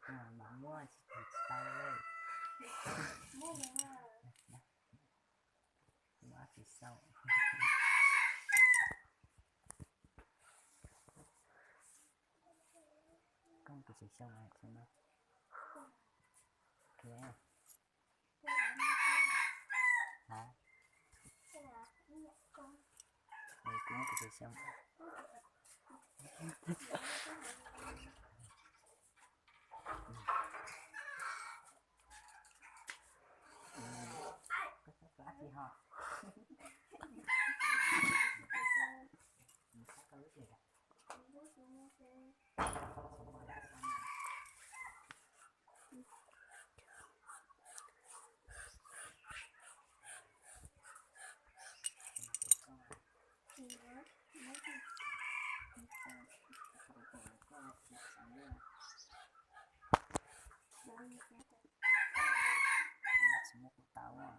bạn mua thì tay lên mua thì sau con cái gì sau này xem nào kìa hả mày cũng cái gì xong có sắp gì hả sắp có lúc gì đó semua ketawa